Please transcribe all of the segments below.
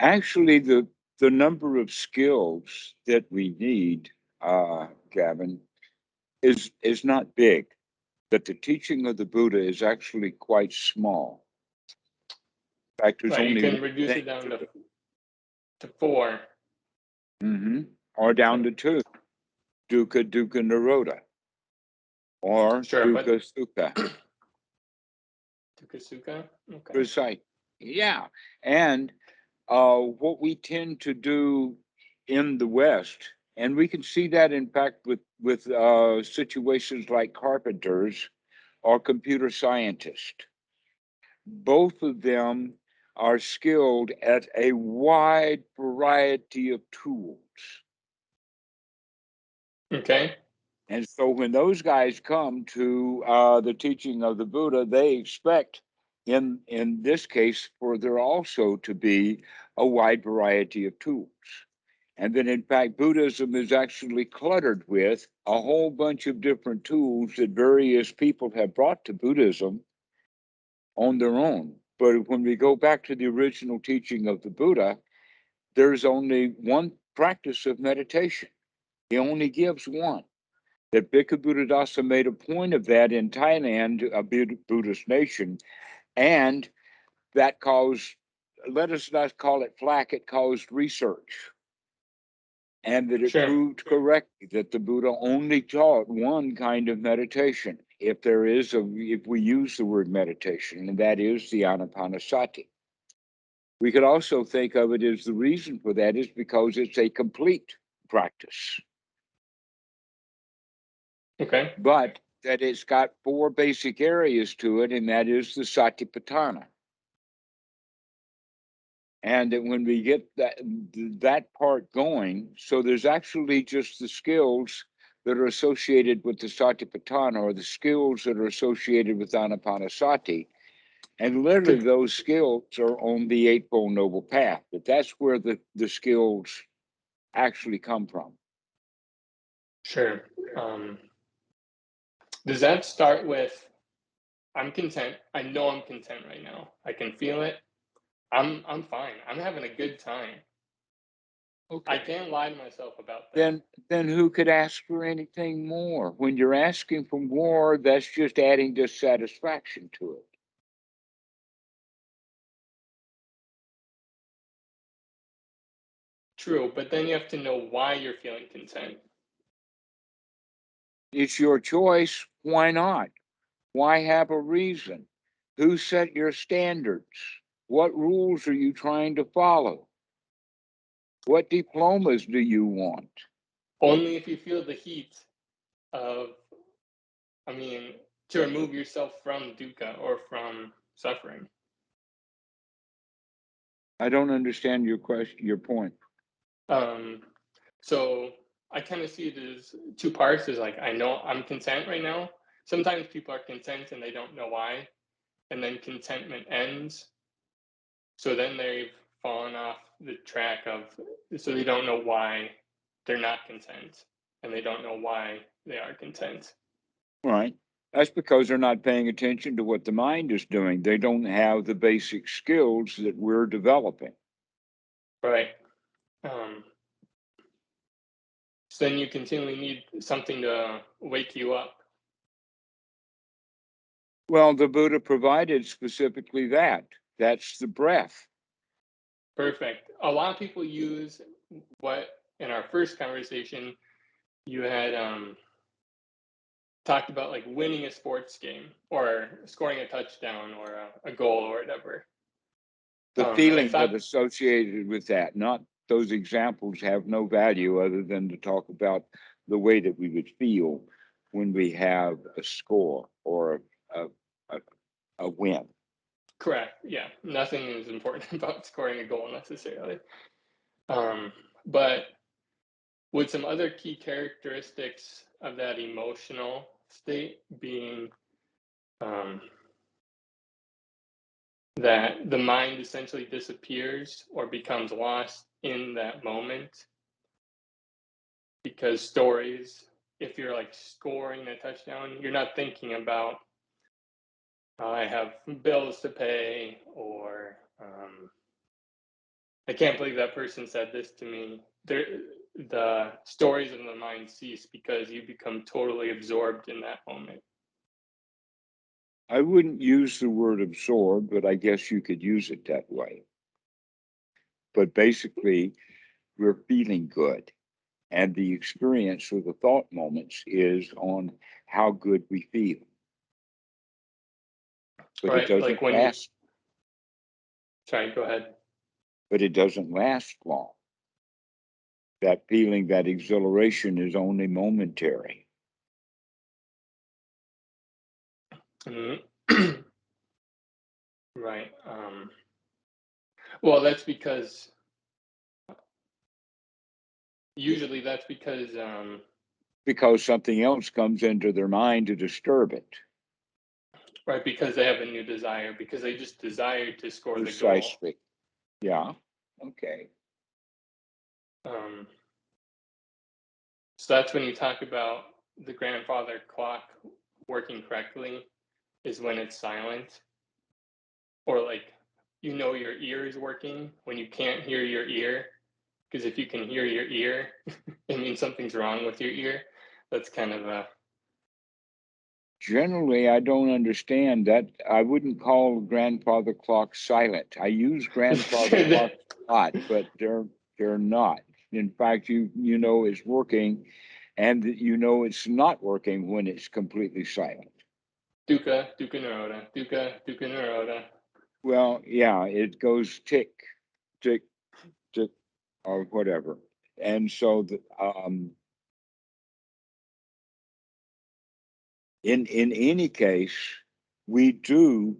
Actually, the number of skills that we need, Gavin, is not big. That the teaching of the Buddha is actually quite small. In fact, there's Right, you only can one reduce thing it down to 4. or down to 2. Dukkha Nirodha, or Sure, but Dukkha-sukha. Dukkha-sukha? Okay. Precise. Yeah. And what we tend to do in the West, and we can see that in fact with situations like carpenters or computer scientists. Both of them are skilled at a wide variety of tools. Okay. And so when those guys come to the teaching of the Buddha, they expect in this case for there also to be a wide variety of tools. And then in fact, Buddhism is actually cluttered with a whole bunch of different tools that various people have brought to Buddhism on their own. But when we go back to the original teaching of the Buddha, there's only one practice of meditation. He only gives one. That Bhikkhu Buddhadasa made a point of that in Thailand, a Buddhist nation, and that caused, let us not call it flack, it caused research. And that it Sure. proved correctly that the Buddha only taught one kind of meditation. If we use the word meditation, and that is the ānāpānasati. We could also think of it as the reason for that is because it's a complete practice. Okay. But that it's got 4 basic areas to it, and that is the satipatthana. And that when we get that part going, so there's actually just the skills that are associated with the satipatthana, or the skills that are associated with ānāpānasati. And literally those skills are on the Eightfold Noble Path. But that's where the skills actually come from. Sure. Does that start with, I'm content. I know I'm content right now. I can feel it. I'm fine. I'm having a good time. Okay. I can't lie to myself about that. Then who could ask for anything more? When you're asking for more, that's just adding dissatisfaction to it. True, but then you have to know why you're feeling content. It's your choice. Why not? Why have a reason? Who set your standards? What rules are you trying to follow? What diplomas do you want? Only if you feel the heat of, to remove yourself from dukkha or from suffering. I don't understand your question, your point. So I kind of see it as 2 parts. Is like, I know I'm content right now. Sometimes people are content and they don't know why, and then contentment ends. So then they've fallen off the track so they don't know why they're not content, and they don't know why they are content. Right. That's because they're not paying attention to what the mind is doing. They don't have the basic skills that we're developing. Right. So then you continually need something to wake you up. Well, the Buddha provided specifically that. That's the breath. Perfect. A lot of people use what, in our first conversation, you had talked about, like winning a sports game or scoring a touchdown or a goal or whatever. The feelings that associated with that, not those examples have no value other than to talk about the way that we would feel when we have a score or a win. Correct. Yeah. Nothing is important about scoring a goal necessarily. But with some other key characteristics of that emotional state being that the mind essentially disappears or becomes lost in that moment, because stories, if you're like scoring a touchdown, you're not thinking about, I have bills to pay, or I can't believe that person said this to me. The stories of the mind cease because you become totally absorbed in that moment. I wouldn't use the word absorb, but I guess you could use it that way. But basically, we're feeling good. And the experience of the thought moments is on how good we feel. But it Right? doesn't Like when you, last, sorry, go ahead. but it doesn't last long. That feeling, that exhilaration is only momentary. Mhm. Right. Well, that's because usually that's Because something else comes into their mind to disturb it. right, because they have a new desire, because they just desire to score the goal. Precisely. Yeah. Okay. Um, so that's when you talk about the grandfather clock working correctly is when it's silent, or like your ear is working when you can't hear your ear, because if you can hear your ear, it means something's wrong with your ear. That's kind of a Generally, I don't understand that. I wouldn't call grandfather clocks silent. I use grandfather clocks a lot, but they're not. In fact, you know it's working, and you know it's not working when it's completely silent. Dukkha Naroda. Well, yeah, it goes tick, tick, tick, or whatever. And so in any case, we do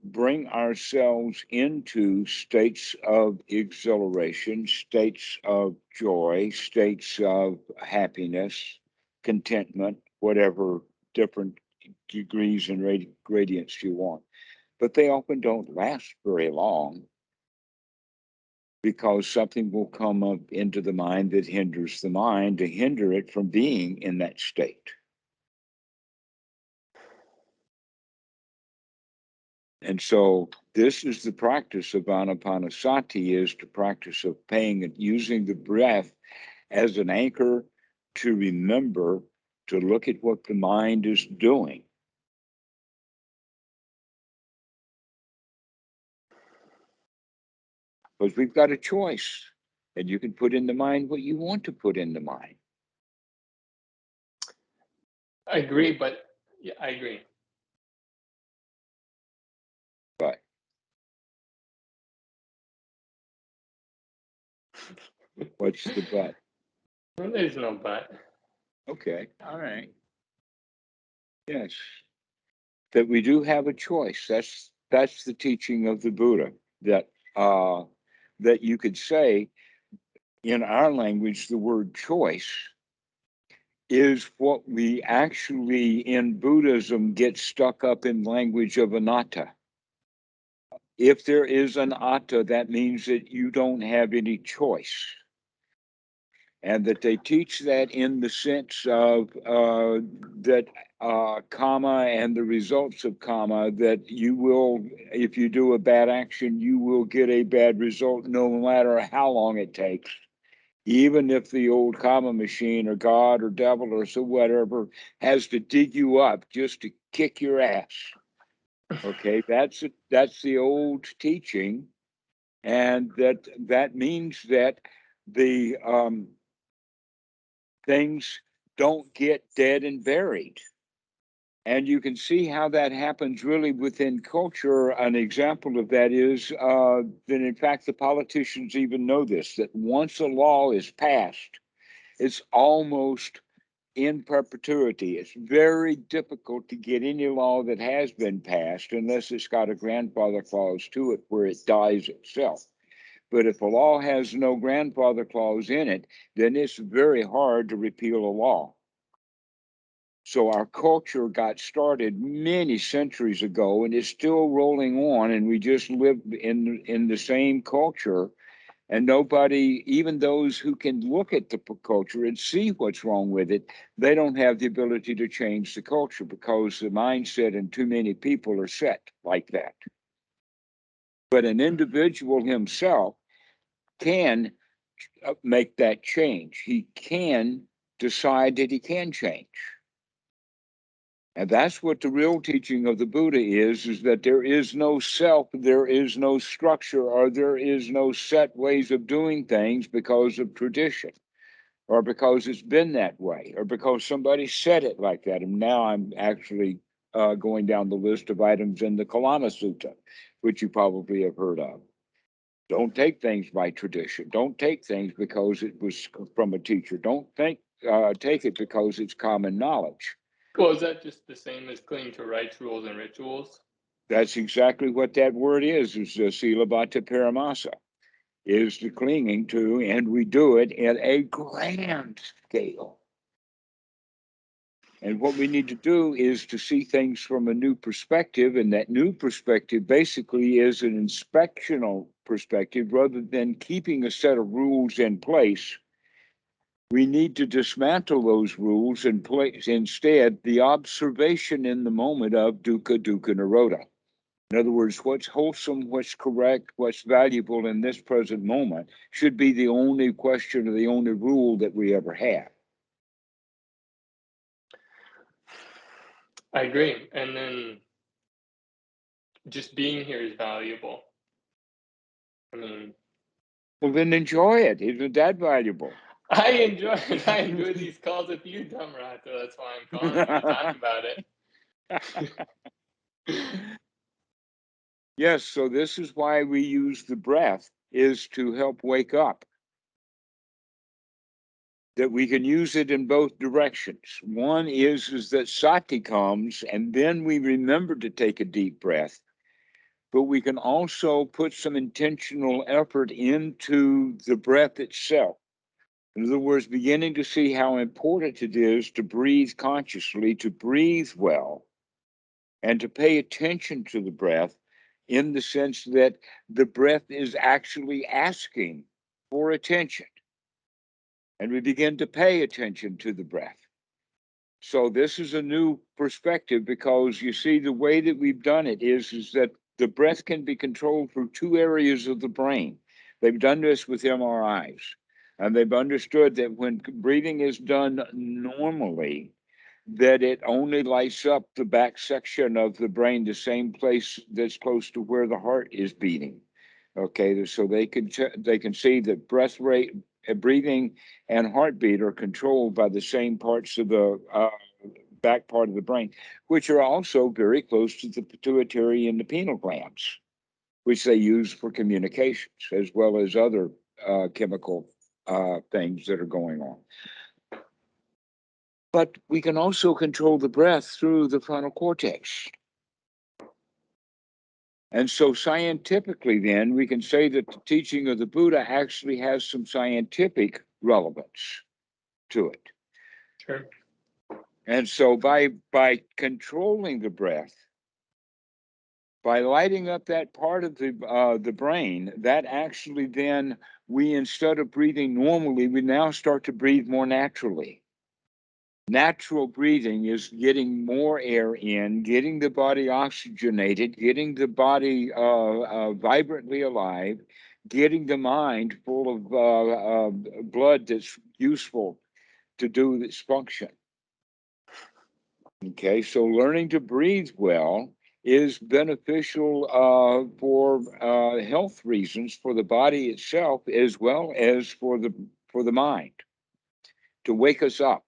bring ourselves into states of exhilaration, states of joy, states of happiness, contentment, whatever different degrees and gradients you want. But they often don't last very long because something will come up into the mind that hinders the mind to hinder it from being in that state. And so this is the practice of ānāpānasati, is the practice of using the breath as an anchor to remember to look at what the mind is doing. Because we've got a choice, and you can put in the mind what you want to put in the mind. I agree, but yeah, I agree. But what's the but? There's no but. Okay, all right. Yes. That we do have a choice. That's the teaching of the Buddha. That you could say in our language, the word choice is what we actually in Buddhism get stuck up in language of anatta. If there is an atta, that means that you don't have any choice. And that they teach that in the sense of that karma and the results of karma, that you will, if you do a bad action, you will get a bad result no matter how long it takes. Even if the old karma machine or God or devil or so whatever has to dig you up just to kick your ass. Okay, that's the old teaching, and that means that the things don't get dead and buried. And you can see how that happens really within culture. An example of that is that, in fact, the politicians even know this, that once a law is passed, it's almost in perpetuity. It's very difficult to get any law that has been passed unless it's got a grandfather clause to it where it dies itself. But if a law has no grandfather clause in it, then it's very hard to repeal a law. So our culture got started many centuries ago and is still rolling on, and we just live in the same culture. And nobody, even those who can look at the culture and see what's wrong with it, they don't have the ability to change the culture because the mindset and too many people are set like that. But an individual himself can make that change. He can decide that he can change. And that's what the real teaching of the Buddha is that there is no self, there is no structure, or there is no set ways of doing things because of tradition, or because it's been that way, or because somebody said it like that. And now I'm actually going down the list of items in the Kalama Sutta, which you probably have heard of. Don't take things by tradition. Don't take things because it was from a teacher. Don't take it because it's common knowledge. Well, is that just the same as clinging to rites, rules, and rituals? That's exactly what that word is silabhata paramasa, is the clinging to, and we do it at a grand scale. And what we need to do is to see things from a new perspective, and that new perspective basically is an inspectional perspective rather than keeping a set of rules in place. We need to dismantle those rules and place instead the observation in the moment of dukkha, dukkha, nirodha. In other words, what's wholesome, what's correct, what's valuable in this present moment should be the only question or the only rule that we ever have. I agree. And then just being here is valuable. I mean, Well, then enjoy it. Isn't that valuable? I enjoy these calls with you, Dhammarato. That's why I'm calling you to talk about it. Yes, so this is why we use the breath, is to help wake up. That we can use it in both directions. One is that sati comes, and then we remember to take a deep breath. But we can also put some intentional effort into the breath itself. In other words, beginning to see how important it is to breathe consciously, to breathe well, and to pay attention to the breath in the sense that the breath is actually asking for attention. And we begin to pay attention to the breath. So this is a new perspective, because you see the way that we've done it is that the breath can be controlled through two areas of the brain. They've done this with MRIs, and they've understood that when breathing is done normally, that it only lights up the back section of the brain, the same place that's close to where the heart is beating. Okay, so they can see that breath rate, breathing, and heartbeat are controlled by the same parts of the back part of the brain, which are also very close to the pituitary and the pineal glands, which they use for communications as well as other chemical things that are going on. But we can also control the breath through the frontal cortex. And so scientifically, then, we can say that the teaching of the Buddha actually has some scientific relevance to it. Sure. And so by controlling the breath, by lighting up that part of the brain, that actually then we, instead of breathing normally, we now start to breathe more naturally. Natural breathing is getting more air in, getting the body oxygenated, getting the body vibrantly alive, getting the mind full of blood that's useful to do its function. Okay, so learning to breathe well is beneficial for health reasons for the body itself, as well as for the mind, to wake us up.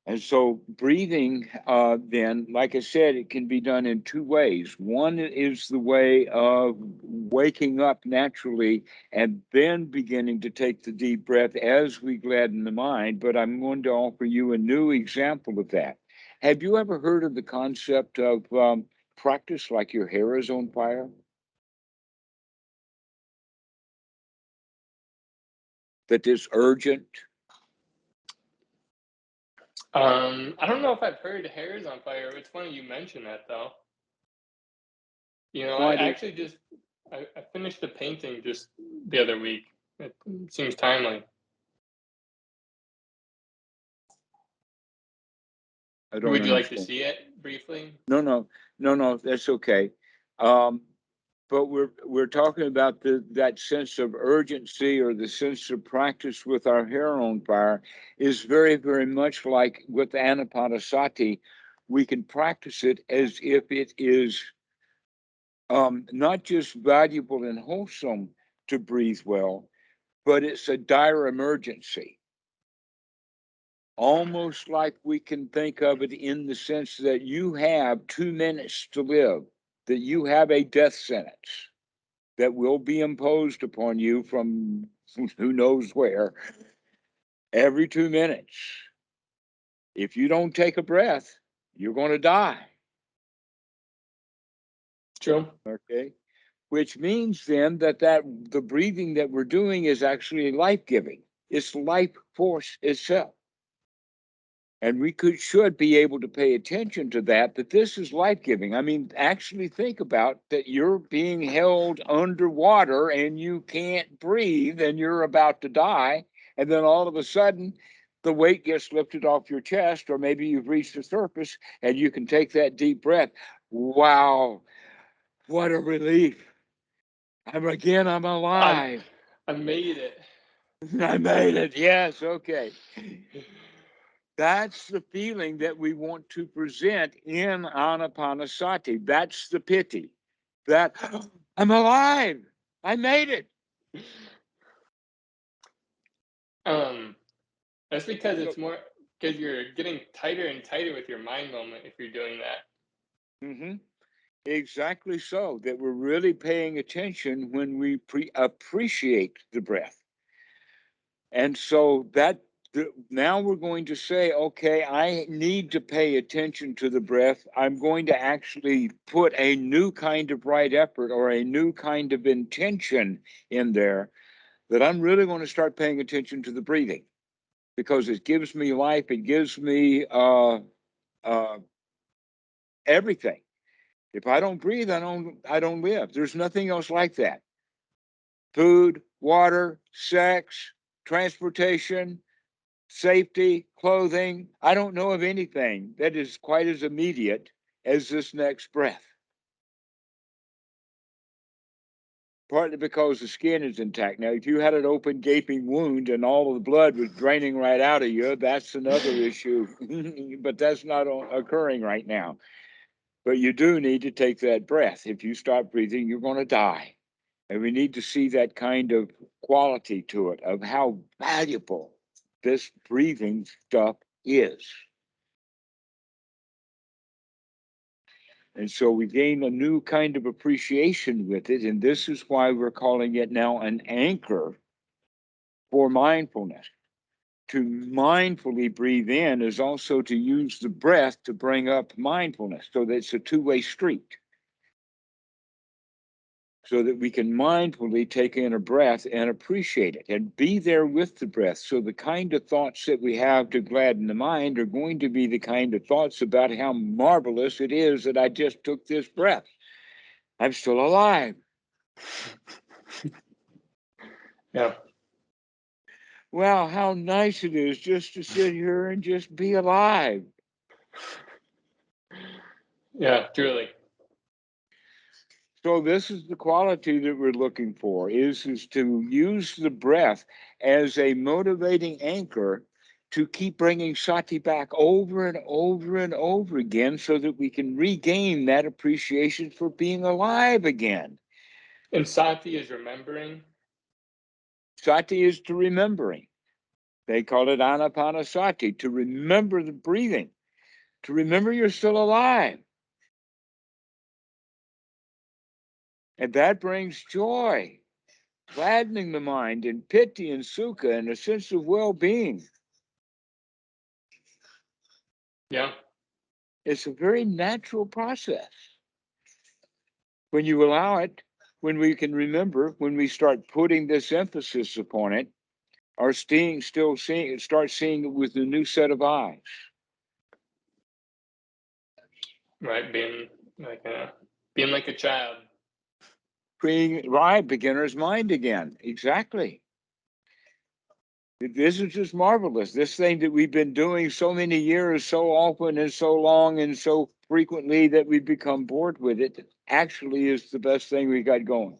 And so breathing, then, like I said, it can be done in two ways. One is the way of waking up naturally and then beginning to take the deep breath as we gladden the mind. But I'm going to offer you a new example of that. Have you ever heard of the concept of practice like your hair is on fire? That is urgent? I don't know if I've heard hairs on fire. It's funny you mention that, though. You know, I actually just I finished a painting just the other week. It seems timely. I don't Would you like to understand. see it briefly? No, that's okay. But we're talking about that sense of urgency, or the sense of practice with our hair on fire is very, very much like with ānāpānasati. We can practice it as if it is not just valuable and wholesome to breathe well, but it's a dire emergency. Almost like we can think of it in the sense that you have 2 minutes to live, that you have a death sentence that will be imposed upon you from who knows where every 2 minutes. If you don't take a breath, you're going to die. True. Okay. Which means then that the breathing that we're doing is actually life-giving. It's life force itself. And we should be able to pay attention to that this is life-giving. I mean, actually think about that you're being held underwater and you can't breathe and you're about to die. And then all of a sudden, the weight gets lifted off your chest, or maybe you've reached the surface and you can take that deep breath. Wow, what a relief. I'm alive. I made it. I made it. Yes, okay. That's the feeling that we want to present in ānāpānasati. That's the piti. That I'm alive. I made it. That's because it's more because you're getting tighter and tighter with your mind moment if you're doing that. Mm-hmm. Exactly so. That we're really paying attention when we appreciate the breath. And so now we're going to say, okay, I need to pay attention to the breath. I'm going to actually put a new kind of right effort or a new kind of intention in there, that I'm really going to start paying attention to the breathing, because it gives me life. It gives me everything. If I don't breathe, I don't live. There's nothing else like that. Food, water, sex, transportation, safety, clothing. I don't know of anything that is quite as immediate as this next breath. Partly because the skin is intact. Now, if you had an open, gaping wound and all of the blood was draining right out of you, that's another issue. But that's not occurring right now. But you do need to take that breath. If you stop breathing, you're going to die. And we need to see that kind of quality to it, of how valuable this breathing stuff is. And so we gain a new kind of appreciation with it. And this is why we're calling it now an anchor for mindfulness. To mindfully breathe in is also to use the breath to bring up mindfulness. So that it's a two-way street. So that we can mindfully take in a breath and appreciate it and be there with the breath. So the kind of thoughts that we have to gladden the mind are going to be the kind of thoughts about how marvelous it is that I just took this breath. I'm still alive. Yeah. Wow, how nice it is just to sit here and just be alive. Yeah, truly. So this is the quality that we're looking for, is to use the breath as a motivating anchor to keep bringing sati back over and over and over again, so that we can regain that appreciation for being alive again. And sati is remembering. Sati is to remembering. They call it ānāpānasati, to remember the breathing, to remember you're still alive. And that brings joy, gladdening the mind, and piti and sukha, and a sense of well-being. Yeah. It's a very natural process. When you allow it, when we can remember, when we start putting this emphasis upon it, our start seeing it with a new set of eyes. Right. Being like a child. Being right, beginner's mind again. Exactly. This is just marvelous. This thing that we've been doing so many years, so often and so long and so frequently that we become bored with it actually is the best thing we got going.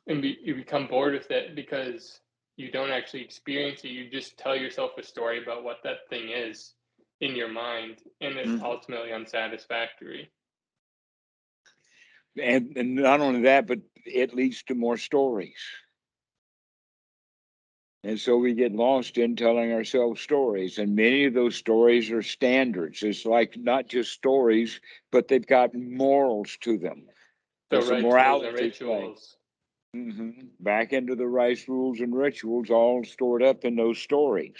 And you become bored with it because you don't actually experience it. You just tell yourself a story about what that thing is in your mind, and it's ultimately unsatisfactory. And not only that, but it leads to more stories. And so we get lost in telling ourselves stories. And many of those stories are standards. It's like not just stories, but they've got morals to them. So There's a rites, rules, and morality play. rituals. Back into the rites, rules, and rituals, all stored up in those stories.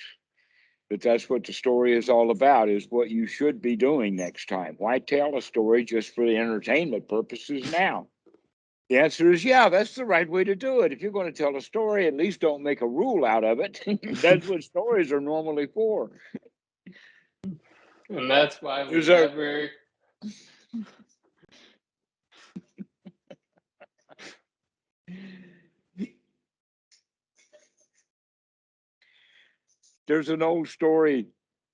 But that's what the story is all about, is what you should be doing next time. Why tell a story just for the entertainment purposes now? The answer is, yeah, that's the right way to do it. If you're going to tell a story, at least don't make a rule out of it. That's what stories are normally for. And that's why we There's never... There's an old story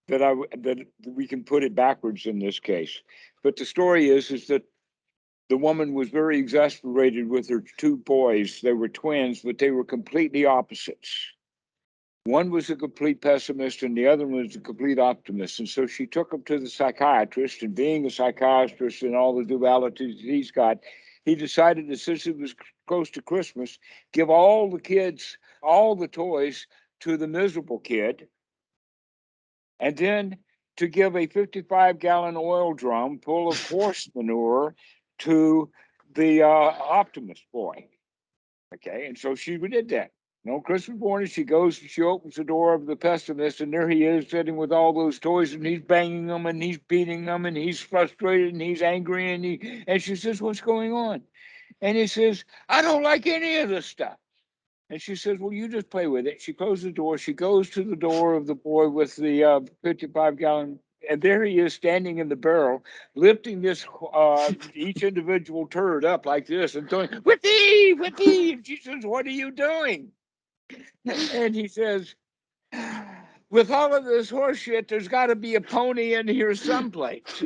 that we can put it backwards in this case. But the story is that the woman was very exasperated with her two boys. They were twins, but they were completely opposites. One was a complete pessimist and the other one was a complete optimist. And so she took him to the psychiatrist, and being a psychiatrist and all the dualities he's got, he decided that since it was close to Christmas, give all the kids, all the toys to the miserable kid, and then to give a 55-gallon oil drum full of horse manure to the optimist boy. Okay, and so she did that. On Christmas morning, she goes and she opens the door of the pessimist, and there he is sitting with all those toys, and he's banging them, and he's beating them, and he's frustrated, and he's angry, and she says, "What's going on?" And he says, "I don't like any of this stuff." And she says, "Well, you just play with it." She closes the door. She goes to the door of the boy with the 55-gallon, and there he is standing in the barrel, lifting this each individual turd up like this and going, "Whippy, whippy." And she says, "What are you doing?" And he says, "With all of this horse shit, there's got to be a pony in here someplace."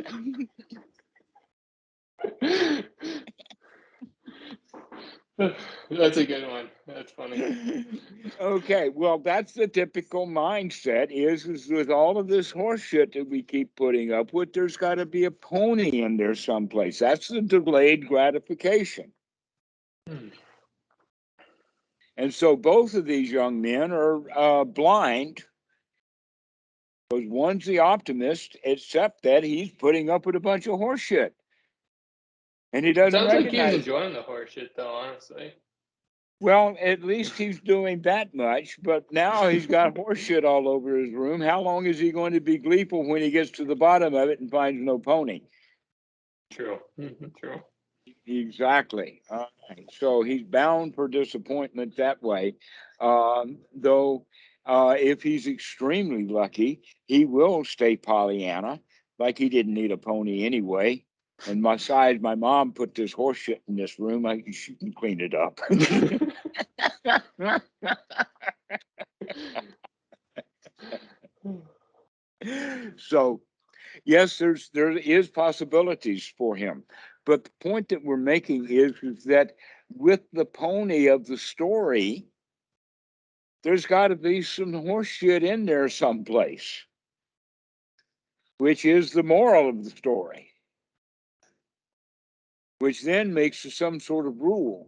That's a good one. That's funny. Okay, well, that's the typical mindset is with all of this horse shit that we keep putting up with, there's got to be a pony in there someplace. That's the delayed gratification. And so both of these young men are blind, because one's the optimist, except that he's putting up with a bunch of horse shit. And he It doesn't sounds like he's recognize it. enjoying the horse shit, though, honestly. Well, at least he's doing that much, but now he's got horse shit all over his room. How long is he going to be gleeful when he gets to the bottom of it and finds no pony? True. True. Exactly. All right. So he's bound for disappointment that way. Though, if he's extremely lucky, he will stay Pollyanna, like he didn't need a pony anyway. And besides, my mom put this horse shit in this room. She can clean it up. So, yes, there is possibilities for him, but the point that we're making is that with the pony of the story, there's got to be some horse shit in there someplace, which is the moral of the story, which then makes some sort of rule.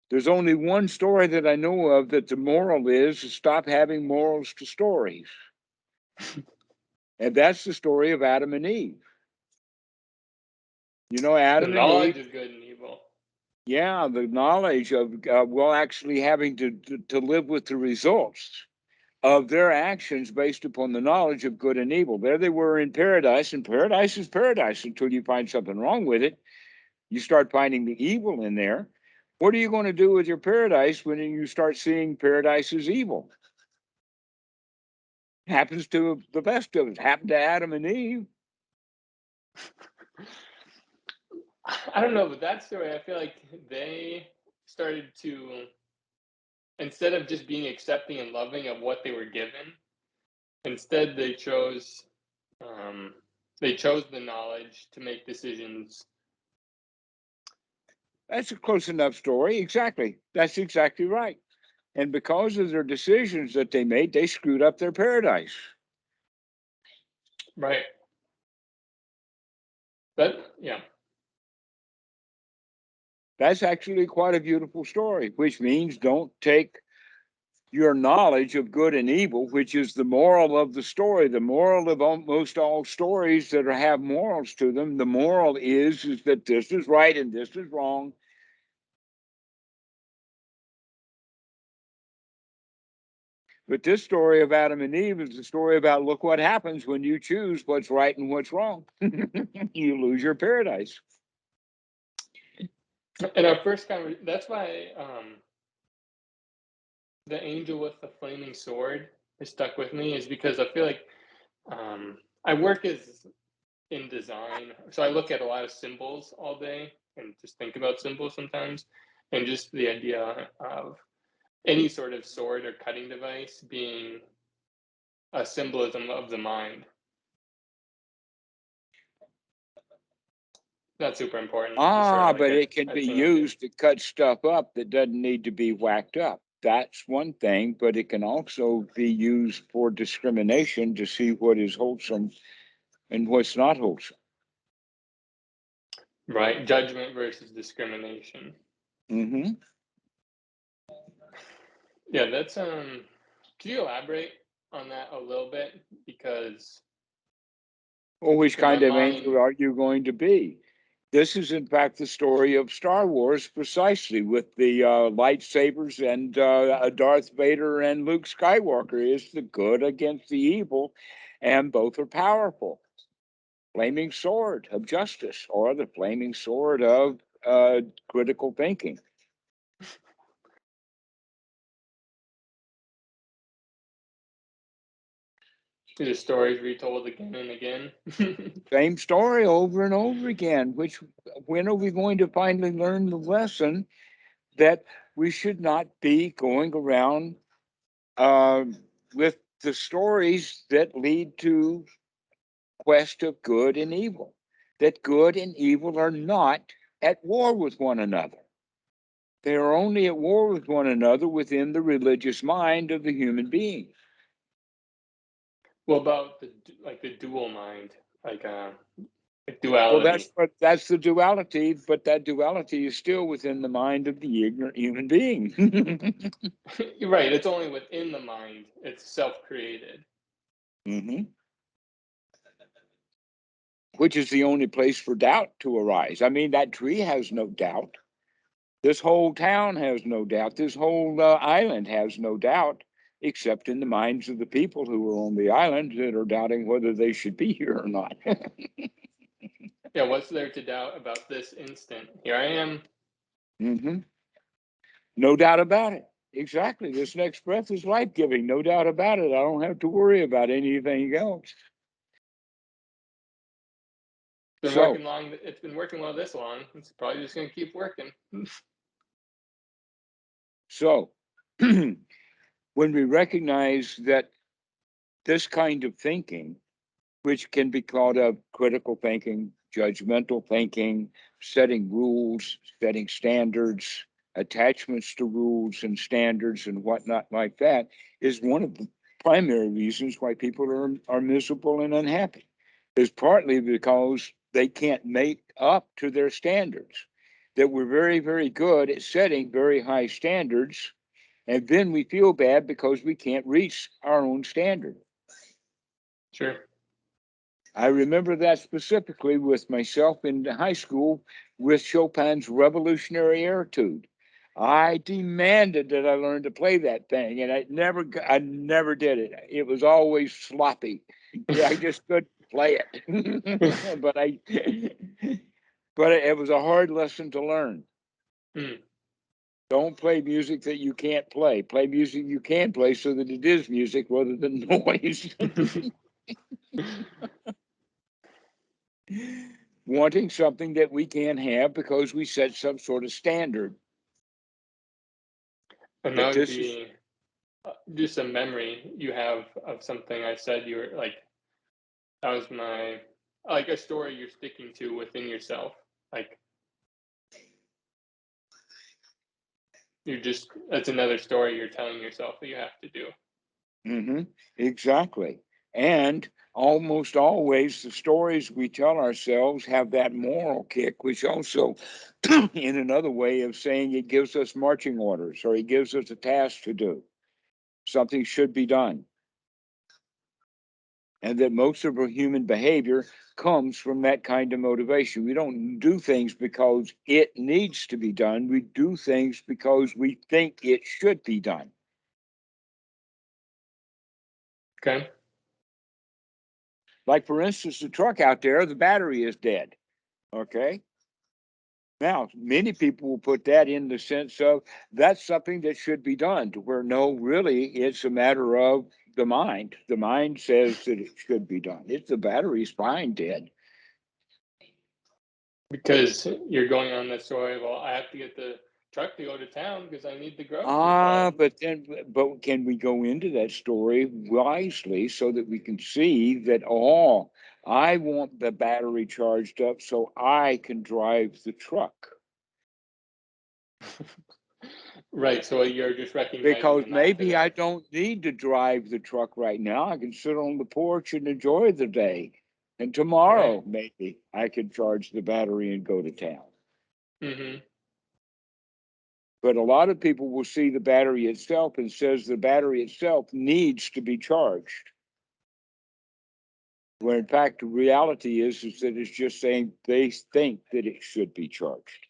There's only one story that I know of that the moral is to stop having morals to stories. And that's the story of Adam and Eve. You know, The Adam and knowledge Eve. of good and evil. Yeah, the knowledge of, well, actually having to live with the results of their actions based upon the knowledge of good and evil. There they were in paradise, and paradise is paradise until you find something wrong with it. You start finding the evil in there. What are you going to do with your paradise when you start seeing paradise as evil? Happens to the best of us. Happened to Adam and Eve. I don't know, but that story, I feel like they started to, instead of just being accepting and loving of what they were given, instead they chose they chose the knowledge to make decisions. That's a close enough story. Exactly. That's exactly right. And because of their decisions that they made, they screwed up their paradise. Right. But yeah. That's actually quite a beautiful story, which means don't take your knowledge of good and evil, which is the moral of the story. The moral of almost all stories that have morals to them, the moral is that this is right and this is wrong. But this story of Adam and Eve is the story about look what happens when you choose what's right and what's wrong. You lose your paradise. And our first conversation, that's why the angel with the flaming sword is stuck with me, is because I feel like I work as in design, so I look at a lot of symbols all day and just think about symbols sometimes, and just the idea of any sort of sword or cutting device being a symbolism of the mind. That's super important. Just sort of like But it can a be tangent. used to cut stuff up that doesn't need to be whacked up. That's one thing, but it can also be used for discrimination to see what is wholesome and what's not wholesome. Right, judgment versus discrimination. Mm-hmm. Yeah, that's could you elaborate on that a little bit? Because Well, which in my kind of angel mind, are you going to be? This is, in fact, the story of Star Wars, precisely with the lightsabers and Darth Vader and Luke Skywalker is the good against the evil, and both are powerful. Flaming sword of justice, or the flaming sword of critical thinking. the stories retold again and again. Same story over and over again. When are we going to finally learn the lesson that we should not be going around with the stories that lead to quest of good and evil? That good and evil are not at war with one another. They are only at war with one another within the religious mind of the human being. What about the dual mind, like Well, duality? that's the duality, but that duality is still within the mind of the ignorant human being. You're right. It's only within the mind. It's self-created. Hmm. Which is the only place for doubt to arise. I mean, that tree has no doubt. This whole town has no doubt. This whole island has no doubt, except in the minds of the people who are on the island that are doubting whether they should be here or not. Yeah, what's there to doubt about this instant? Here I am. Hmm. No doubt about it. Exactly. This next breath is life giving. No doubt about it. I don't have to worry about anything else. Been So, working long. It's been working well this long. It's probably just going to keep working. so when we recognize that this kind of thinking, which can be called a critical thinking, judgmental thinking, setting rules, setting standards, attachments to rules and standards and whatnot like that, is one of the primary reasons why people are miserable and unhappy. Is partly because they can't make up to their standards. That we're very, very good at setting very high standards, and then we feel bad because we can't reach our own standard. Sure. I remember that specifically with myself in high school with Chopin's Revolutionary Etude. I demanded that I learn to play that thing, and I never did it. It was always sloppy. I just couldn't play it, but it was a hard lesson to learn. Mm. Don't play music that you can't play. Play music you can play so that it is music rather than noise. Wanting something that we can't have because we set some sort of standard. And that That would this is be just a memory you have of something I said. You were like, that was my like a story you're sticking to within yourself. Like that's another story you're telling yourself that you have to do. Mm-hmm. Exactly. And almost always the stories we tell ourselves have that moral kick, which also, in another way of saying, it gives us marching orders, or it gives us a task to do. Something should be done. And that most of our human behavior comes from that kind of motivation. We don't do things because it needs to be done. We do things because we think it should be done. Okay. Like, for instance, the truck out there, the battery is dead. Okay. Now, many people will put that in the sense of that's something that should be done, to where no, really, it's a matter of the mind. The mind says that it should be done. It's the battery's fine dead. Because you're going on that story, well, I have to get the truck to go to town because I need the groceries home. But can we go into that story wisely so that we can see that, oh, I want the battery charged up so I can drive the truck. Right. So you're just recognizing Because the not maybe today. I don't need to drive the truck right now. I can sit on the porch and enjoy the day. And tomorrow, Right. maybe I can charge the battery and go to town. Mm-hmm. But a lot of people will see the battery itself and says the battery itself needs to be charged. When in fact, the reality is that it's just saying they think that it should be charged.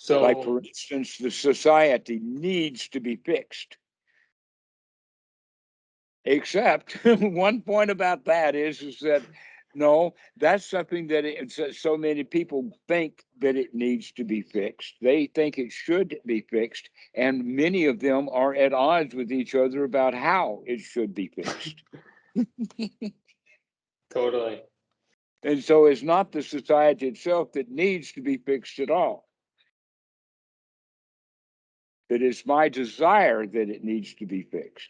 Like, So for instance, the society needs to be fixed. Except one point about that is that no, that's something that so many people think that it needs to be fixed. They think it should be fixed, and many of them are at odds with each other about how it should be fixed. totally. And so it's not the society itself that needs to be fixed at all. But it's my desire that it needs to be fixed.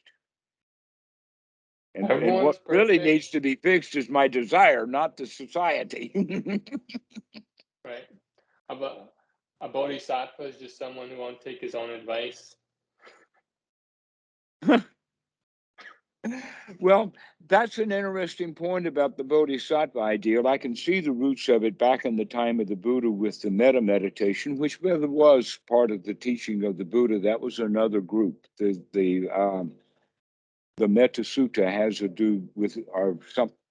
And Everyone's what really perfect. needs to be fixed is my desire, not the society. Right. A bodhisattva is just someone who won't take his own advice. Well, that's an interesting point about the bodhisattva ideal. I can see the roots of it back in the time of the Buddha with the metta meditation, which was part of the teaching of the Buddha. That was another group. The Metta Sutta has to do with, or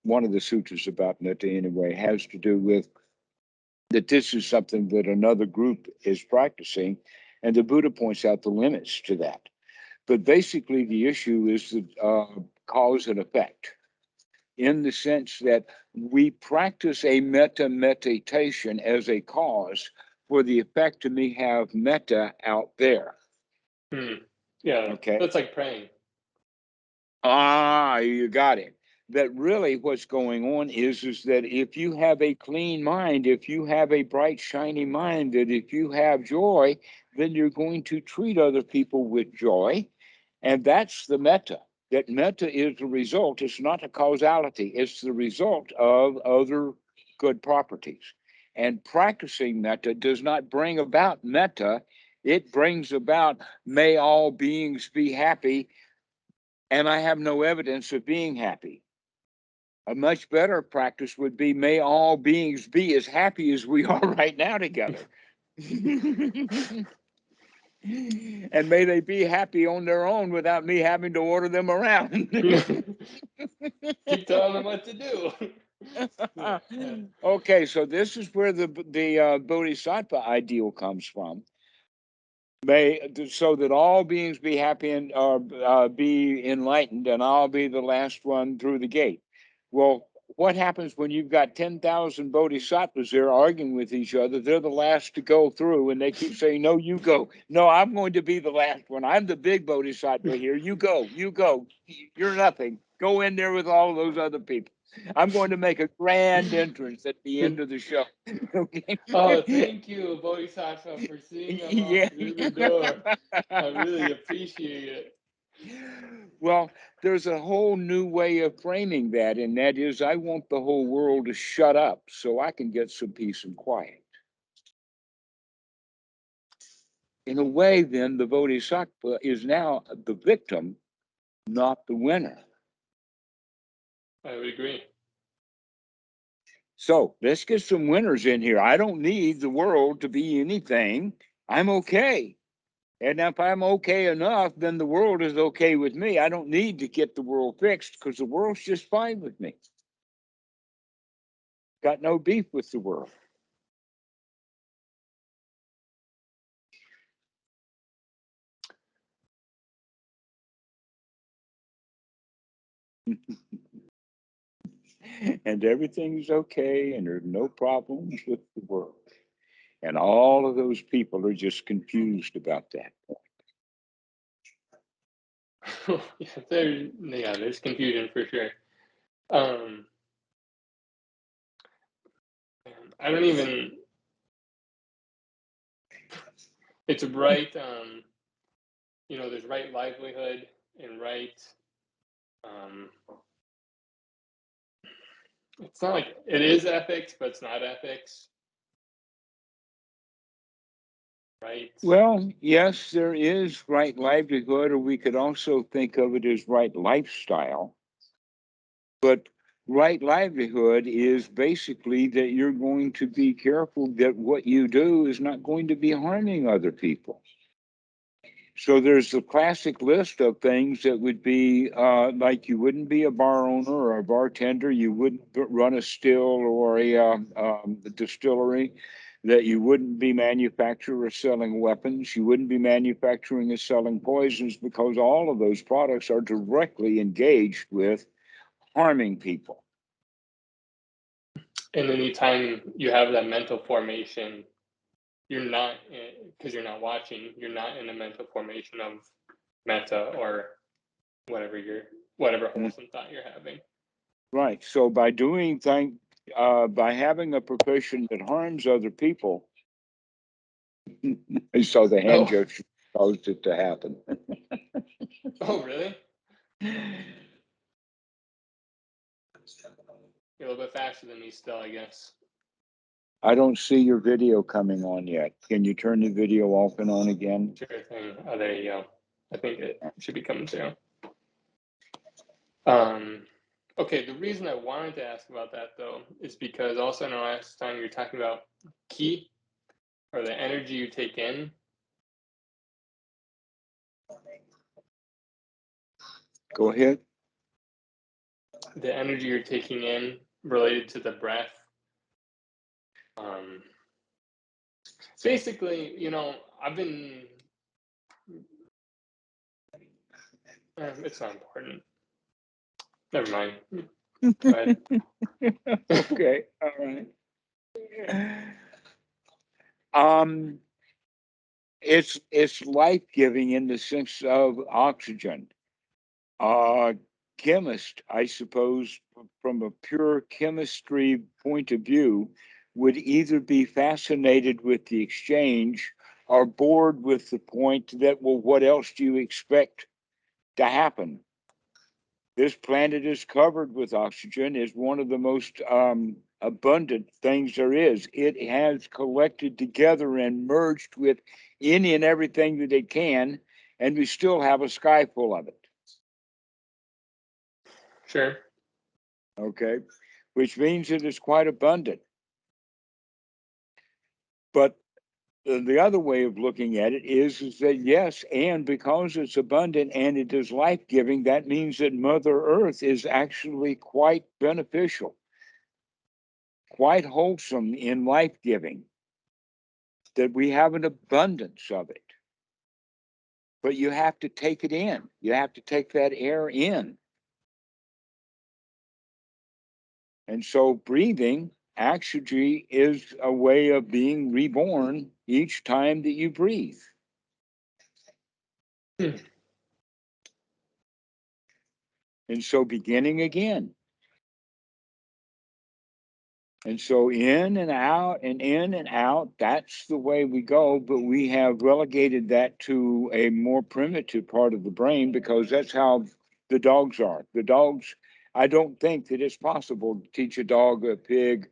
one of the sutras about metta anyway, has to do with that this is something that another group is practicing, and the Buddha points out the limits to that. But basically, the issue is the cause and effect, in the sense that we practice a metta meditation as a cause for the effect to me have metta out there. Yeah, Okay. that's like praying. You got it. That really what's going on is that if you have a clean mind, if you have a bright, shiny mind, that if you have joy, then you're going to treat other people with joy. And that's the metta. That metta is the result. It's not a causality. It's the result of other good properties. And practicing metta does not bring about metta. It brings about, may all beings be happy, and I have no evidence of being happy. A much better practice would be, may all beings be as happy as we are right now together. And may they be happy on their own without me having to order them around. Keep telling them what to do. Okay, so this is where the bodhisattva ideal comes from. So that all beings be happy and be enlightened, and I'll be the last one through the gate. Well, what happens when you've got 10,000 bodhisattvas there arguing with each other? They're the last to go through, and they keep saying, no, you go. No, I'm going to be the last one. I'm the big bodhisattva here. You go. You're nothing. Go in there with all those other people. I'm going to make a grand entrance at the end of the show. Okay. Oh, thank you, Bodhisattva, for seeing them all Yeah. through the door. I really appreciate it. Well, there's a whole new way of framing that, and that is I want the whole world to shut up so I can get some peace and quiet. In a way, then, the bodhisattva is now the victim, not the winner. I would agree. So let's get some winners in here. I don't need the world to be anything. I'm okay. And if I'm okay enough, then the world is okay with me. I don't need to get the world fixed because the world's just fine with me. Got no beef with the world. And everything's okay, and there's no problems with the world. And all of those people are just confused about that. There's confusion for sure. I don't even. It's right. There's right livelihood and right. It's not like it is ethics, but it's not ethics. Right. Well, yes, there is right livelihood, or we could also think of it as right lifestyle. But right livelihood is basically that you're going to be careful that what you do is not going to be harming other people. So there's the classic list of things that would be like you wouldn't be a bar owner or a bartender, you wouldn't run a still or a distillery, that you wouldn't be manufacturing or selling weapons, you wouldn't be manufacturing or selling poisons, because all of those products are directly engaged with harming people. And anytime you have that mental formation, you're not, because you're not watching, you're not in a mental formation of metta or whatever wholesome thought you're having. Right. So by doing things, by having a profession that harms other people, I saw the hand gesture caused it to happen. Oh, really? You're a little bit faster than me still, I guess. I don't see your video coming on yet. Can you turn the video off and on again? Sure thing. Oh, there you go. I think it should be coming through. Okay, the reason I wanted to ask about that, though, is because also in the last time you were talking about ki, or the energy you take in. Go ahead. The energy you're taking in related to the breath. Basically, I've been. It's not important. Never mind. Go ahead. Okay. All right. It's life-giving in the sense of oxygen. Chemist, I suppose, from a pure chemistry point of view, would either be fascinated with the exchange or bored with the point that, well, what else do you expect to happen? This planet is covered with oxygen, is one of the most abundant things there is. It has collected together and merged with any and everything that it can, and we still have a sky full of it. Sure. Okay, which means it is quite abundant. But the other way of looking at it is that yes, and because it's abundant and it is life-giving, that means that Mother Earth is actually quite beneficial, quite wholesome in life-giving, that we have an abundance of it. But you have to take it in. You have to take that air in. And so breathing actually is a way of being reborn each time that you breathe. And so beginning again. And so in and out and in and out, that's the way we go. But we have relegated that to a more primitive part of the brain because that's how The dogs are. The dogs, I don't think that it's possible to teach a dog, a pig,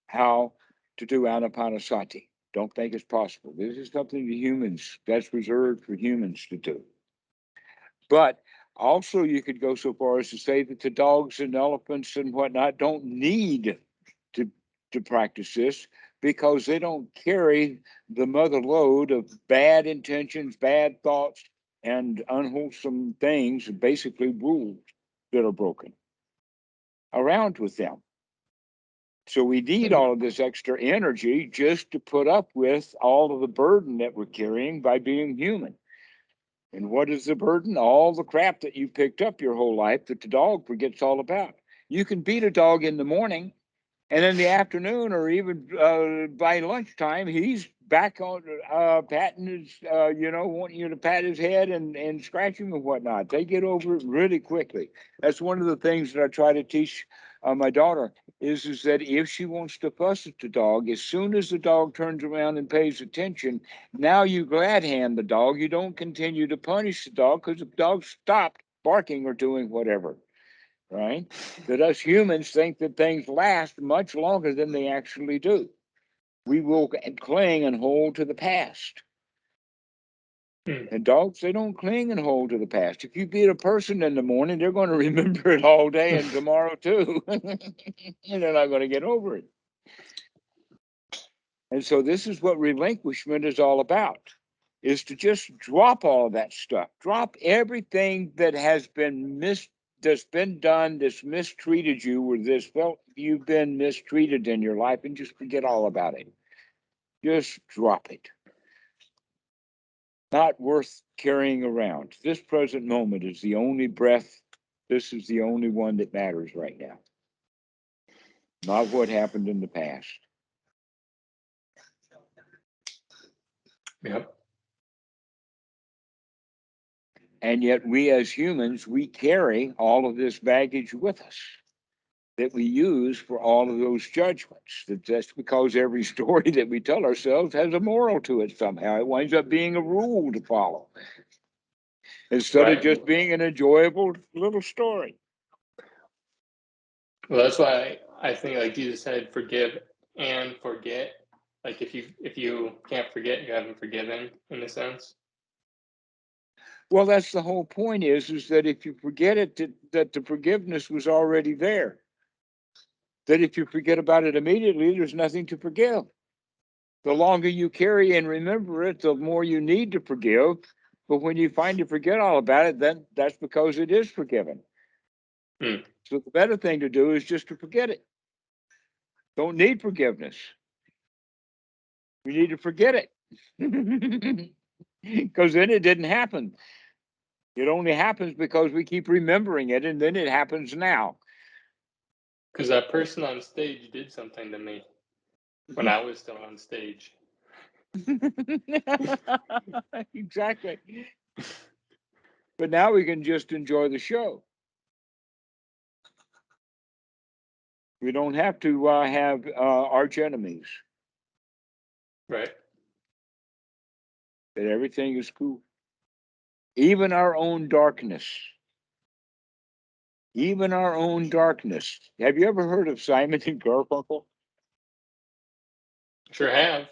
how to do ānāpānasati. Don't think it's possible. This is something that humans, that's reserved for humans to do. But also, you could go so far as to say that the dogs and elephants and whatnot don't need to, to practice this because they don't carry the mother load of bad intentions, bad thoughts, and unwholesome things, basically rules that are broken around with them. So we need all of this extra energy just to put up with all of the burden that we're carrying by being human. And what is the burden? All the crap that you picked up your whole life that the dog forgets all about. You can beat a dog in the morning, and in the afternoon or even by lunchtime, he's back on patting his, wanting you to pat his head and scratch him and whatnot. They get over it really quickly. That's one of the things that I try to teach my daughter is that if she wants to fuss at the dog, as soon as the dog turns around and pays attention, now you glad hand the dog. You don't continue to punish the dog because the dog stopped barking or doing whatever. Right? That us humans think that things last much longer than they actually do. We will cling and hold to the past. And dogs, they don't cling and hold to the past. If you beat a person in the morning, they're going to remember it all day and tomorrow too. And they're not going to get over it. And so this is what relinquishment is all about, is to just drop all of that stuff. Drop everything that has been that's been done, that's mistreated you, or this felt you've been mistreated in your life, and just forget all about it. Just drop it. Not worth carrying around. This present moment is the only breath. This is the only one that matters right now. Not what happened in the past. Yep. And yet we as humans, we carry all of this baggage with us that we use for all of those judgments. That's because every story that we tell ourselves has a moral to it somehow. It winds up being a rule to follow instead of just being an enjoyable little story. Well, that's why I think, like Jesus said, forgive and forget. Like if you can't forget, you haven't forgiven, in a sense. Well, that's the whole point is that if you forget it, that the forgiveness was already there. That if you forget about it immediately, there's nothing to forgive. The longer you carry and remember it, the more you need to forgive. But when you find you forget all about it, then that's because it is forgiven. So the better thing to do is just to forget it. Don't need forgiveness. You need to forget it. Because then it didn't happen. It only happens because we keep remembering it, and then it happens now. Because that person on stage did something to me when I was still on stage. Exactly. But now we can just enjoy the show. We don't have to have arch enemies. Right. That everything is cool. Even our own darkness. Even our own darkness. Have you ever heard of Simon and Garfunkel? Sure have.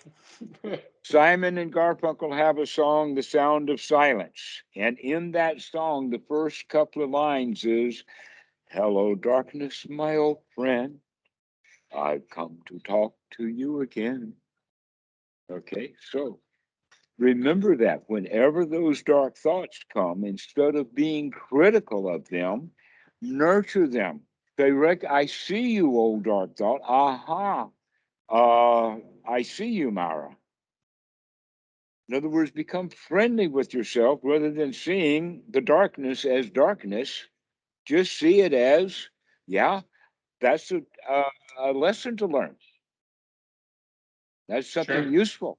Simon and Garfunkel have a song, The Sound of Silence. And in that song, the first couple of lines is, "Hello, darkness, my old friend. I've come to talk to you again." Okay, so remember that whenever those dark thoughts come, instead of being critical of them, nurture them. Say, Rick, I see you, old dark thought. Aha. I see you, Mara. In other words, become friendly with yourself rather than seeing the darkness as darkness. Just see it as, yeah, that's a lesson to learn. That's something useful.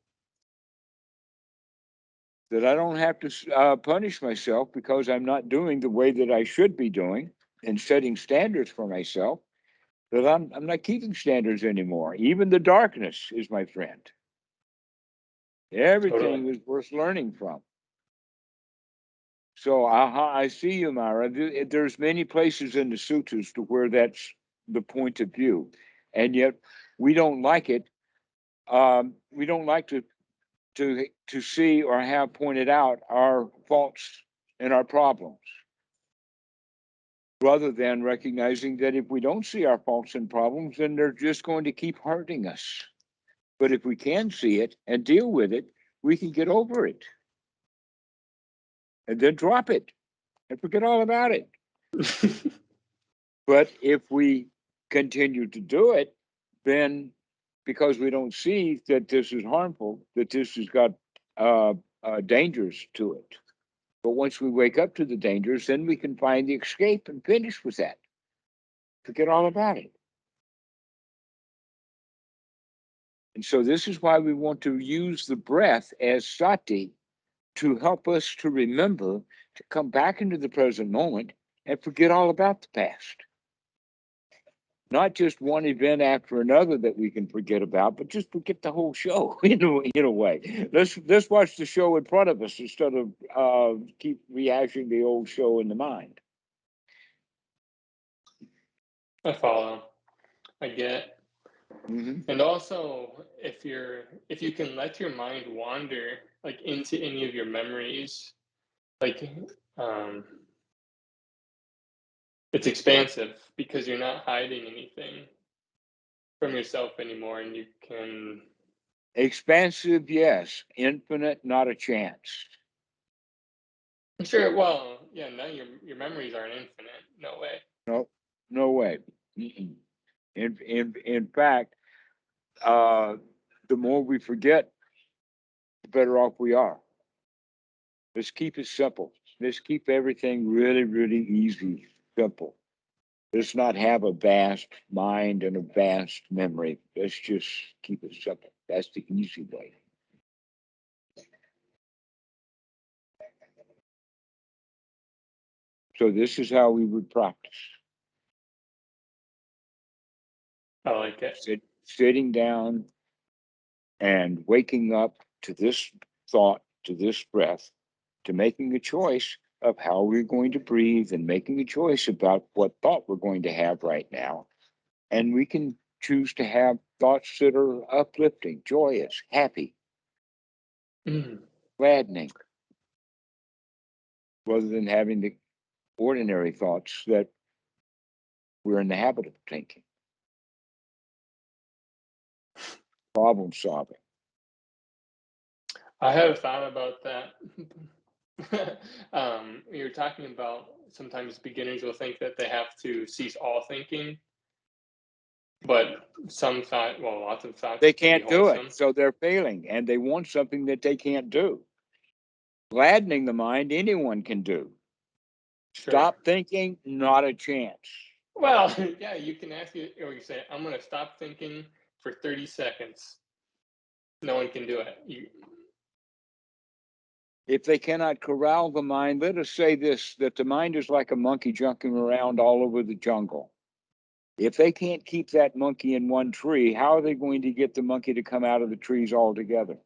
That I don't have to punish myself because I'm not doing the way that I should be doing and setting standards for myself. That I'm not keeping standards anymore. Even the darkness is my friend. Everything is worth learning from. So I see you, Mara. There's many places in the sutras to where that's the point of view, and yet we don't like it. We don't like to see or have pointed out our faults and our problems, rather than recognizing that if we don't see our faults and problems, then they're just going to keep hurting us. But if we can see it and deal with it, we can get over it and then drop it and forget all about it. But if we continue to do it, then because we don't see that this is harmful, that this has got dangers to it. But once we wake up to the dangers, then we can find the escape and finish with that. Forget all about it. And so this is why we want to use the breath as sati to help us to remember to come back into the present moment and forget all about the past. Not just one event after another that we can forget about, but just forget the whole show in a way. Let's watch the show in front of us instead of keep rehashing the old show in the mind. I follow. I get. Mm-hmm. And also, if you can let your mind wander like into any of your memories, like it's expansive because you're not hiding anything from yourself anymore, and you can. Expansive, yes. Infinite, not a chance. Sure. Well, yeah. No, your memories aren't infinite. No way. No, no way. Mm-mm. In fact, the more we forget, the better off we are. Let's keep it simple. Let's keep everything really, really easy, simple. Let's not have a vast mind and a vast memory. Let's just keep it simple. That's the easy way. So this is how we would practice. I like it. Sitting down and waking up to this thought, to this breath, to making a choice of how we're going to breathe and making a choice about what thought we're going to have right now. And we can choose to have thoughts that are uplifting, joyous, happy, gladdening, rather than having the ordinary thoughts that we're in the habit of thinking. Problem solving. I have thought about that. You're talking about sometimes beginners will think that they have to cease all thinking, but lots of thoughts They can be can't do it, wholesome. so they're failing, and they want something that they can't do. Gladdening the mind, anyone can do. Sure. Stop thinking, not a chance. Well, yeah, you can ask it, or you say, I'm going to stop thinking for 30 seconds. No one can do it. If they cannot corral the mind, let us say this, that the mind is like a monkey jumping around all over the jungle. If they can't keep that monkey in one tree, how are they going to get the monkey to come out of the trees altogether?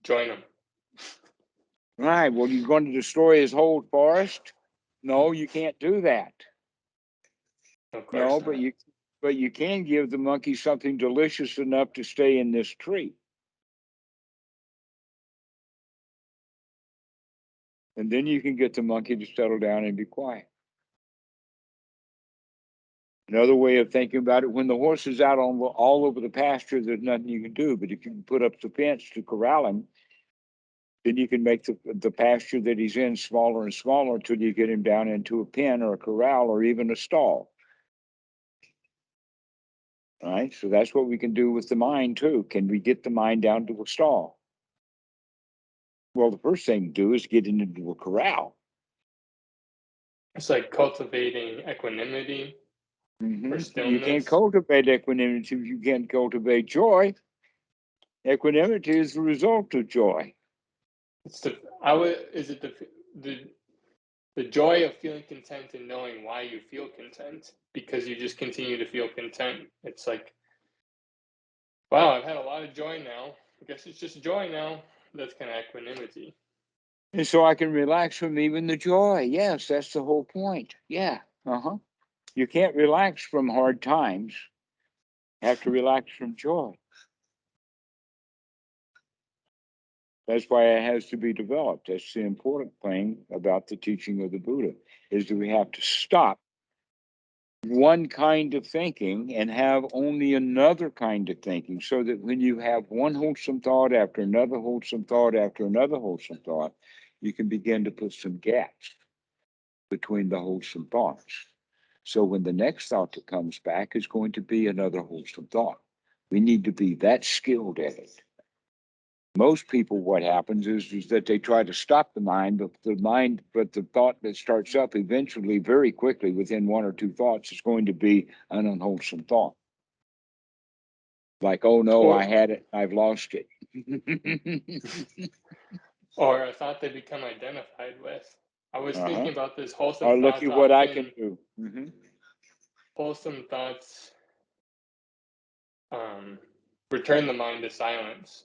Join them. Right. Well, you're going to destroy his whole forest? No, you can't do that. Of course No, not. but you can give the monkey something delicious enough to stay in this tree. And then you can get the monkey to settle down and be quiet. Another way of thinking about it, when the horse is out on all over the pasture, there's nothing you can do. But if you can put up the fence to corral him, then you can make the pasture that he's in smaller and smaller until you get him down into a pen or a corral or even a stall. All right. So that's what we can do with the mind too. Can we get the mind down to a stall? Well, the first thing to do is get it into a corral. It's like cultivating equanimity or You can't stillness. cultivate equanimity if you can't cultivate joy. Equanimity is the result of joy. It's the I would is it the joy of feeling content and knowing why you feel content because you just continue to feel content. It's like, wow, I've had a lot of joy now. I guess it's just joy now. That's kind of equanimity. And so I can relax from even the joy. Yes, that's the whole point. Yeah. You can't relax from hard times. You have to relax from joy. That's why it has to be developed. That's the important thing about the teaching of the Buddha, is that we have to stop one kind of thinking and have only another kind of thinking, so that when you have one wholesome thought after another wholesome thought after another wholesome thought, you can begin to put some gaps between the wholesome thoughts. So when the next thought that comes back is going to be another wholesome thought, we need to be that skilled at it. Most people, what happens is that they try to stop the mind, but the thought that starts up eventually, very quickly, within one or two thoughts, is going to be an unwholesome thought. Like, oh no, I had it, I've lost it. Or a thought they become identified with. I was thinking about this wholesome or look thoughts at what I often. can do. Wholesome thoughts return the mind to silence.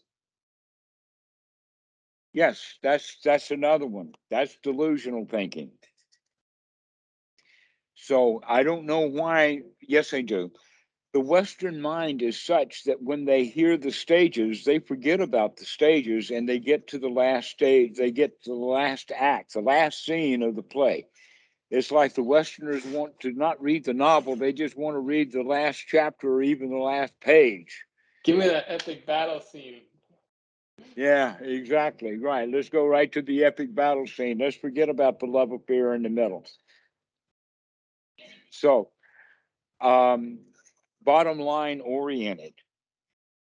Yes, that's another one. That's delusional thinking. So I don't know why. Yes, I do. The Western mind is such that when they hear the stages, they forget about the stages and they get to the last stage. They get to the last act, the last scene of the play. It's like the Westerners want to not read the novel. They just want to read the last chapter or even the last page. Give me that epic battle scene. Yeah, exactly. Right. Let's go right to the epic battle scene. Let's forget about the love affair in the middle. So, bottom line oriented.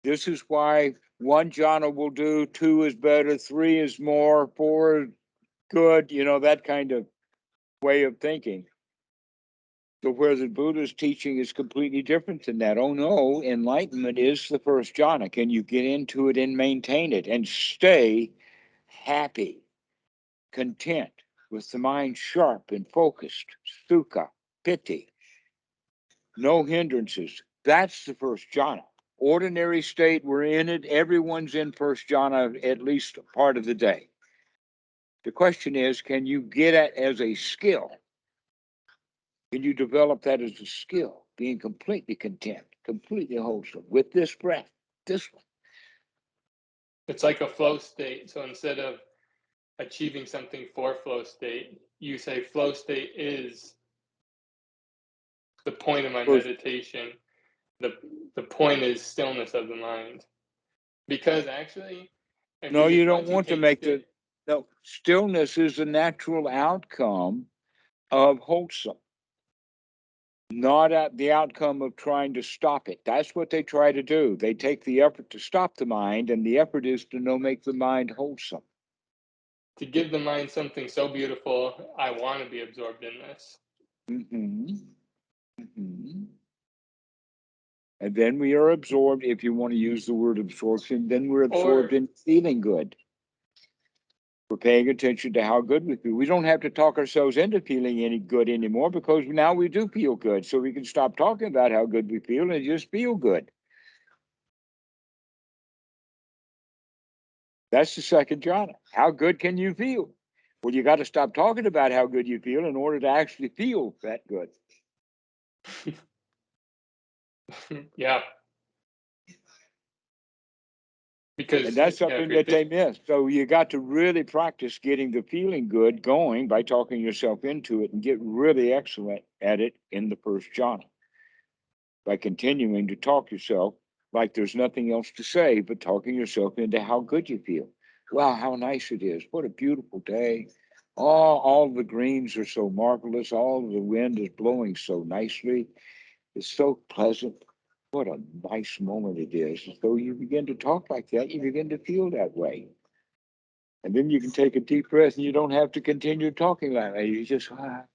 This is why one jhana will do, two is better, three is more, four is good, that kind of way of thinking. So where the Buddha's teaching is completely different than that. Oh no, enlightenment is the first jhana. Can you get into it and maintain it and stay happy, content, with the mind sharp and focused? Sukha, piti, no hindrances. That's the first jhana. Ordinary state, we're in it. Everyone's in first jhana at least part of the day. The question is, can you get it as a skill? Can you develop that as a skill? Being completely content, completely wholesome with this breath, this one. It's like a flow state. So instead of achieving something for flow state, you say flow state is the point of my meditation. The point is stillness of the mind. Because actually, no, you don't want to make no, stillness is the natural outcome of wholesome, not at the outcome of trying to stop it. That's what they try to do. They take the effort to stop the mind, and the effort is to make the mind wholesome. To give the mind something so beautiful, I want to be absorbed in this. And then we are absorbed, if you want to use the word absorption, then we're absorbed in feeling good. We're paying attention to how good we feel. We don't have to talk ourselves into feeling any good anymore, because now we do feel good. So we can stop talking about how good we feel and just feel good. That's the second jhana. How good can you feel? Well, you got to stop talking about how good you feel in order to actually feel that good. Yeah. And that's something that they miss. So you got to really practice getting the feeling good going by talking yourself into it, and get really excellent at it in the first jhana by continuing to talk yourself like there's nothing else to say but talking yourself into how good you feel. Wow, how nice it is. What a beautiful day. All the greens are so marvelous. All of the wind is blowing so nicely. It's so pleasant. What a nice moment it is. So you begin to talk like that, you begin to feel that way. And then you can take a deep breath and you don't have to continue talking like that. You just, I'm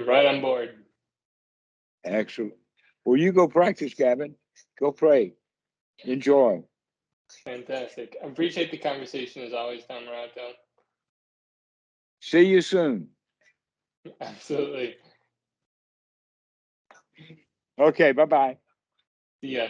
right on board. Excellent. Well, you go practice, Gavin. Go pray. Enjoy. Fantastic. I appreciate the conversation as always, Dhammarato. See you soon. Absolutely. Okay, bye-bye. See ya.